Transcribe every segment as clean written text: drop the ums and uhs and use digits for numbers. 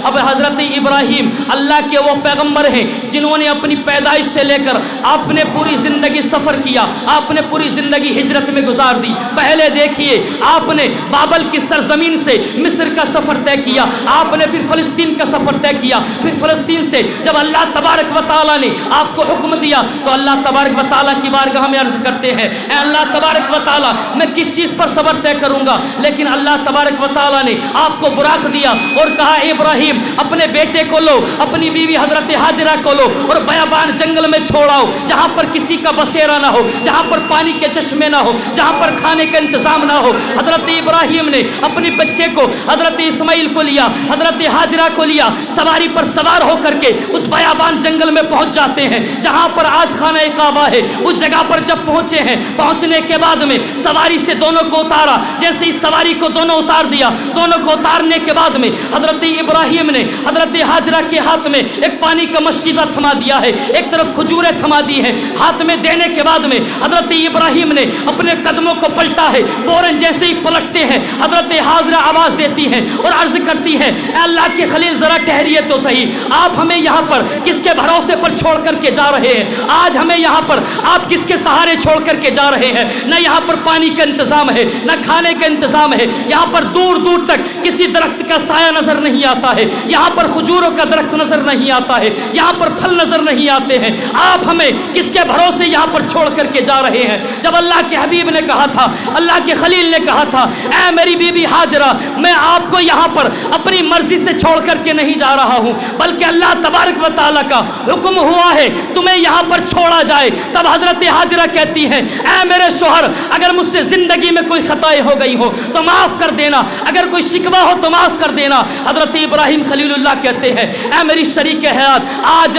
اب حضرت ابراہیم اللہ کے وہ پیغمبر ہیں جنہوں نے اپنی پیدائش سے لے کر آپ نے پوری زندگی سفر کیا، آپ نے پوری زندگی ہجرت میں گزار دی۔ پہلے دیکھیے آپ نے بابل کی سرزمین سے مصر کا سفر طے کیا، آپ نے پھر فلسطین کا سفر طے کیا، پھر فلسطین سے جب اللہ تبارک و تعالیٰ نے آپ کو حکم دیا تو اللہ تبارک و تعالیٰ کی بارگاہ میں عرض کرتے ہیں اے اللہ تبارک و تعالیٰ میں کس چیز پر صبر طے کروں گا، لیکن اللہ تبارک و تعالیٰ نے آپ کو براق دیا اور کہا ابراہیم اپنے بیٹے کو لو، اپنی بیوی حضرت ہاجرہ کو لو اور بیابان جنگل میں چھوڑاؤ جہاں پر کسی کا بسیرا نہ ہو، جہاں پر پانی کے چشمے نہ ہو، جہاں پر کھانے کا انتظام نہ ہو۔ حضرت ابراہیم نے اپنے بچے کو حضرت اسماعیل کو لیا، حضرت ہاجرہ کو لیا، سواری پر سوار ہو کر کے اس بیابان جنگل میں پہنچ جاتے ہیں جہاں پر آج خانہ کعبہ ہے۔ اس جگہ پر جب پہنچے ہیں، پہنچنے کے بعد میں سواری سے دونوں کو اتارا، جیسے اس سواری کو دونوں اتار دیا، دونوں کو اتارنے کے بعد میں حضرت ابراہیم نے حضرت ہاجرہ کے ہاتھ میں ایک پانی کا مشکیزہ تھما دیا ہے، ایک طرف کھجوریں تھما دی ہیں، ہاتھ میں دینے کے بعد میں حضرت ابراہیم نے اپنے قدموں کو پلٹا ہے، فوراً جیسے ہی پلٹتے ہیں حضرت ہاجرہ آواز دیتی ہیں اور عرض کرتی ہیں اے اللہ کے خلیل ذرا ٹھہریے تو صحیح، آپ ہمیں یہاں پر کس کے بھروسے پر چھوڑ کر کے جا رہے ہیں؟ آج ہمیں یہاں پر آپ کس کے سہارے چھوڑ کر کے جا رہے ہیں؟ نہ یہاں پر پانی کا انتظام ہے، نہ کھانے کا انتظام ہے، یہاں پر دور دور تک کسی درخت کا سایہ نظر نہیں آتا ہے، یہاں پر کھجوروں کا درخت نظر نہیں آتا ہے، یہاں پر پھل نظر نہیں آتے ہیں، آپ ہمیں کس کے بھروسے یہاں پر چھوڑ کر کے جا رہے ہیں؟ جب اللہ کے حبیب نے کہا تھا، اللہ کے خلیل نے کہا تھا اے میری بیوی ہاجرہ میں آپ کو یہاں پر اپنی مرضی سے چھوڑ کر کے نہیں جا رہا ہوں، بلکہ اللہ تبارک و تعالیٰ کا حکم ہوا ہے تمہیں یہاں پر چھوڑا جائے۔ تب حضرت ہاجرہ کہتی ہیں اے میرے شوہر اگر مجھ سے زندگی میں کوئی خطائیں ہو گئی ہو تو معاف کر دینا، اگر کوئی شکوہ ہو تو معاف کر دینا۔ حضرت ابراہیم خلیل اللہ کہتے ہیں اے میری شریک حیات آج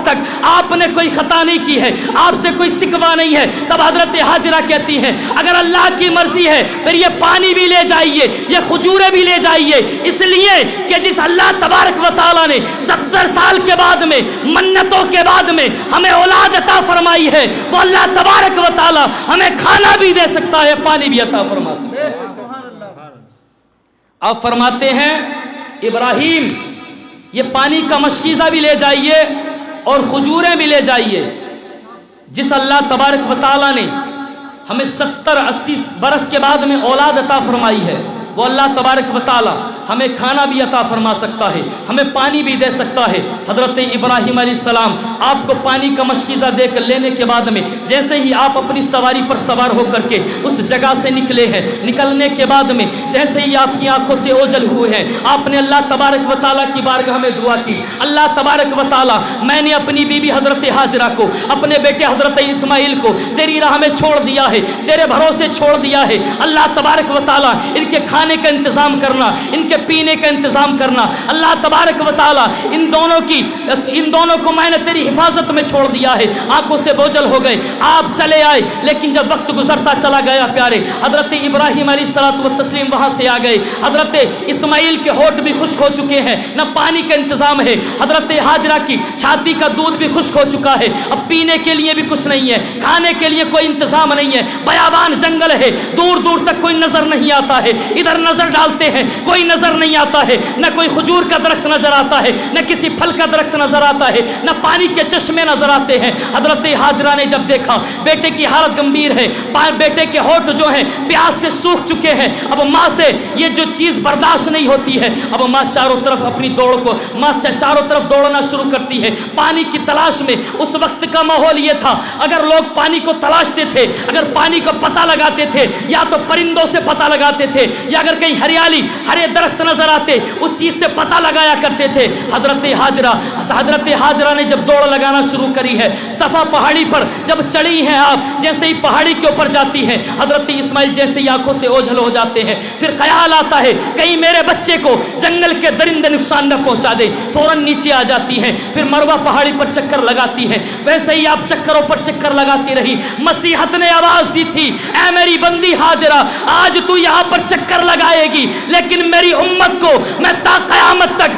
تک آپ نے کوئی خطا نہیں کی ہے، آپ سے کوئی شکوہ نہیں ہے۔ تب حضرت ہاجرہ کہتی ہیں اگر اللہ کی مرضی ہے پھر یہ پانی بھی لے جائیے، یہ کھجوریں بھی لے جائیے، اس لیے کہ جس اللہ تبارک و تعالیٰ نے 70 سال کے بعد میں منتوں کے بعد میں ہمیں اولاد عطا فرمائی ہے وہ اللہ تبارک و تعالیٰ ہمیں کھانا بھی دے سکتا ہے، پانی بھی عطا فرما سکتا ہے۔ آپ فرماتے ہیں ابراہیم یہ پانی کا مشکیزہ بھی لے جائیے اور کھجوریں بھی لے جائیے۔ جس اللہ تبارک و تعالیٰ نے ہمیں 70-80 برس کے بعد میں اولاد عطا فرمائی ہے وہ اللہ تبارک و تعالیٰ ہمیں کھانا بھی عطا فرما سکتا ہے، ہمیں پانی بھی دے سکتا ہے۔ حضرت ابراہیم علیہ السلام آپ کو پانی کا مشکیزہ دے کر لینے کے بعد میں جیسے ہی آپ اپنی سواری پر سوار ہو کر کے اس جگہ سے نکلے ہیں، نکلنے کے بعد میں جیسے ہی آپ کی آنکھوں سے اوجھل ہوئے ہیں آپ نے اللہ تبارک و تعالیٰ کی بارگاہ میں دعا کی، اللہ تبارک و تعالیٰ میں نے اپنی بیوی حضرت ہاجرہ کو، اپنے بیٹے حضرت اسماعیل کو تیری راہ میں چھوڑ دیا ہے، تیرے بھروسے چھوڑ دیا ہے، اللہ تبارک و تعالیٰ ان کے کھانے کا انتظام کرنا، ان کے پینے کا انتظام کرنا، اللہ تبارک و تعالیٰ ان دونوں کو میں نے تیری حفاظت میں چھوڑ دیا ہے۔ آنکھوں سے بوجھل ہو گئے، آپ چلے آئے، لیکن جب وقت گزرتا چلا گیا پیارے حضرت ابراہیم علیہ الصلوۃ والتسلیم وہاں سے آ گئے، حضرت اسماعیل کے ہونٹ بھی خشک ہو چکے ہیں، نہ پانی کا انتظام ہے، حضرت ہاجرہ کی چھاتی کا دودھ بھی خشک ہو چکا ہے، اب پینے کے لیے بھی کچھ نہیں ہے، کھانے کے لیے کوئی انتظام نہیں ہے، بیابان جنگل ہے، دور دور تک کوئی نظر نہیں آتا ہے، ادھر نظر ڈالتے ہیں کوئی نظر نہیں آتا ہے، نہ کوئی کھجور کا درخت نظر آتا ہے، نہ کسی پھل کا درخت نظر آتا ہے، نہ پانی کے چشمے نظر آتے ہیں۔ حضرت ہاجرہ نے جب دیکھا بیٹے کی حالت گمبھیر ہے، بیٹے کے ہونٹ جو ہیں پیاس سے سوکھ چکے ہیں، اب ماں سے یہ جو چیز برداشت نہیں ہوتی ہے، اب ماں چاروں طرف اپنی چاروں طرف دوڑنا شروع کرتی ہے پانی کی تلاش میں۔ اس وقت کا ماحول یہ تھا اگر لوگ پانی کو تلاشتے تھے، اگر پانی کو پتہ لگاتے تھے یا تو پرندوں سے پتہ لگاتے تھے یا اگر کہیں ہریالی ہرے درخت نظر آتے اس چیز سے پتہ لگایا کرتے تھے۔ حضرت ہاجرہ نے جب دوڑ لگانا شروع کری ہے، صفا پہاڑی پر جب چڑھی ہیں آپ، جیسے ہی پہاڑی کے اوپر جاتی ہیں حضرت اسماعیل جیسے ہی آنکھوں سے اوجھل ہو جاتے ہیں، پھر خیال آتا ہے کہیں میرے بچے کو جنگل کے درندے نقصان نہ پہنچا دے، فوراً نیچے آ جاتی ہیں، پھر مروہ پہاڑی پر چکر لگاتی ہیں۔ ویسے ہی آپ چکروں پر چکر لگاتی رہی، مسیحت نے آواز دی تھی اے میری بندی ہاجرہ آج تو یہاں پر چکر لگائے گی لیکن میری امت کو میں تا قیامت تک